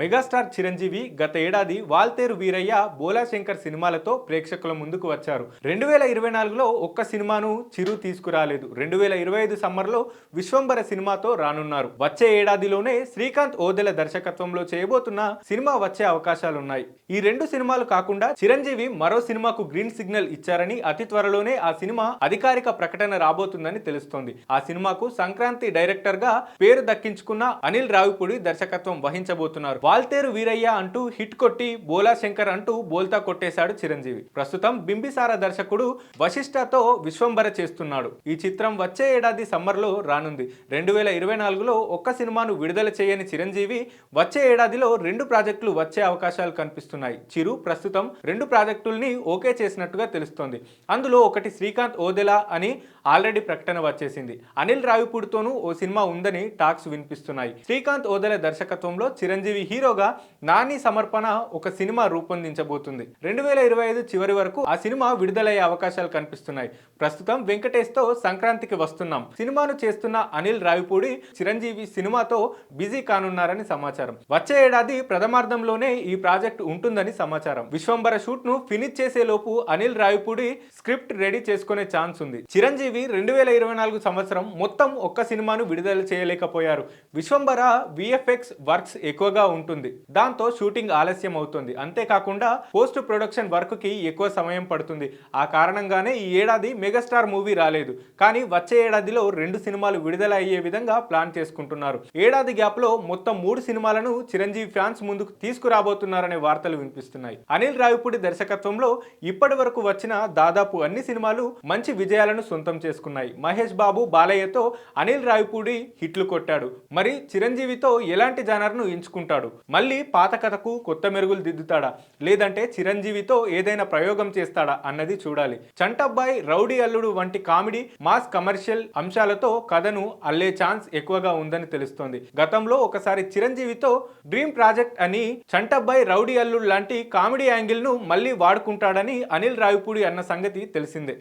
Megastar Chiranjeevi గత ఏడాది వాల్తేరు వీరయ్య, బోలా శంకర్ సినిమాలతో ప్రేక్షకుల ముందుకు వచ్చారు. 2024లో ఒక్క సినిమాను చిరు తీసుకురాలేదు. 2025 సమ్మర్లో విశ్వంబర సినిమాతో రానున్నారు. వచ్చే ఏడాదిలోనే శ్రీకాంత్ ఓదెల దర్శకత్వంలో చేయబోతున్న సినిమా వచ్చే అవకాశాలున్నాయి. ఈ రెండు సినిమాలు కాకుండా చిరంజీవి మరో సినిమాకు గ్రీన్ సిగ్నల్ ఇచ్చారని, అతి త్వరలోనే ఆ సినిమా అధికారిక ప్రకటన రాబోతుందని తెలుస్తోంది. ఆ సినిమాకు సంక్రాంతి డైరెక్టర్ గా పేరు దక్కించుకున్న అనిల్ రావిపూడి దర్శకత్వం వహించబోతున్నారు. వాల్తేరు వీరయ్య అంటూ హిట్ కొట్టి, బోలా శంకర్ అంటూ బోల్తా కొట్టేశాడు చిరంజీవి. ప్రస్తుతం బింబిసార దర్శకుడు వశిష్ఠతో విశ్వంబర చేస్తున్నాడు. ఈ చిత్రం వచ్చే ఏడాది సమ్మర్లో రానుంది. 2024లో ఒక్క సినిమాను విడుదల చేయని చిరంజీవి వచ్చే ఏడాదిలో రెండు ప్రాజెక్టులు వచ్చే అవకాశాలు కనిపిస్తున్నాయి. చిరు ప్రస్తుతం రెండు ప్రాజెక్టుల్ని ఓకే చేసినట్టుగా తెలుస్తోంది. అందులో ఒకటి శ్రీకాంత్ ఓదెలా అని ఆల్రెడీ ప్రకటన వచ్చేసింది. అనిల్ రావిపూడితోనూ ఓ సినిమా ఉందని టాక్స్ వినిపిస్తున్నాయి. శ్రీకాంత్ ఓదెల దర్శకత్వంలో చిరంజీవి హీరోగా నాని సమర్పణ ఒక సినిమా రూపొందించబోతుంది. 2025 చివరి వరకు ఆ సినిమా విడుదలయ్యే అవకాశాలు కనిపిస్తున్నాయి. ప్రస్తుతం వెంకటేష్ తో సంక్రాంతికి వస్తున్నాం సినిమాను చేస్తున్న అనిల్ రావిపూడి చిరంజీవి సినిమాతో బిజీ కానున్నారని సమాచారం. వచ్చే ఏడాది ప్రథమార్థంలోనే ఈ ప్రాజెక్ట్ ఉంటుందని సమాచారం. విశ్వంబర షూట్ ను ఫినిష్ చేసే లోపు అనిల్ రావిపూడి స్క్రిప్ట్ రెడీ చేసుకునే ఛాన్స్ ఉంది. చిరంజీవి 2024 సంవత్సరం మొత్తం ఒక్క సినిమాను విడుదల చేయలేకపోయారు. విశ్వంబర విఎఫ్ఎక్స్ వర్క్స్ ఎక్కువగా ఉంటుంది. దాంతో షూటింగ్ ఆలస్యం అవుతుంది. అంతేకాకుండా పోస్ట్ ప్రొడక్షన్ వర్క్ కి ఎక్కువ సమయం పడుతుంది. ఆ కారణంగానే ఈ ఏడాది మెగాస్టార్ మూవీ రాలేదు. కానీ వచ్చే ఏడాదిలో రెండు సినిమాలు విడుదల అయ్యే విధంగా ప్లాన్ చేసుకుంటున్నారు. ఏడాది గ్యాప్ లో మొత్తం 3 సినిమాలను చిరంజీవి ఫ్యాన్స్ ముందుకు తీసుకురాబోతున్నారనే వార్తలు వినిపిస్తున్నాయి. అనిల్ రావిపూడి దర్శకత్వంలో ఇప్పటి వరకు వచ్చిన దాదాపు అన్ని సినిమాలు మంచి విజయాలను సొంతం చేసుకున్నాయి. మహేష్ బాబు, బాలయ్యతో అనిల్ రావిపూడి హిట్లు కొట్టాడు. మరి చిరంజీవితో ఎలాంటి జానర్ ను ఎంచుకుంటాడు? మళ్ళీ పాత కథకు కొత్త మెరుగులు దిద్దుతాడా, లేదంటే చిరంజీవితో ఏదైనా ప్రయోగం చేస్తాడా అన్నది చూడాలి. చంటబ్బాయి, రౌడీ అల్లుడు వంటి కామెడీ, మాస్ కమర్షియల్ అంశాలతో కథను అల్లే ఛాన్స్ ఎక్కువగా ఉందని తెలుస్తోంది. గతంలో ఒకసారి చిరంజీవితో డ్రీమ్ ప్రాజెక్ట్ అని చంటబ్బాయి, రౌడీ అల్లుడు లాంటి కామెడీ యాంగిల్ ను మళ్ళీ వాడుకుంటాడని అనిల్ రావిపూడి అన్న సంగతి తెలిసిందే.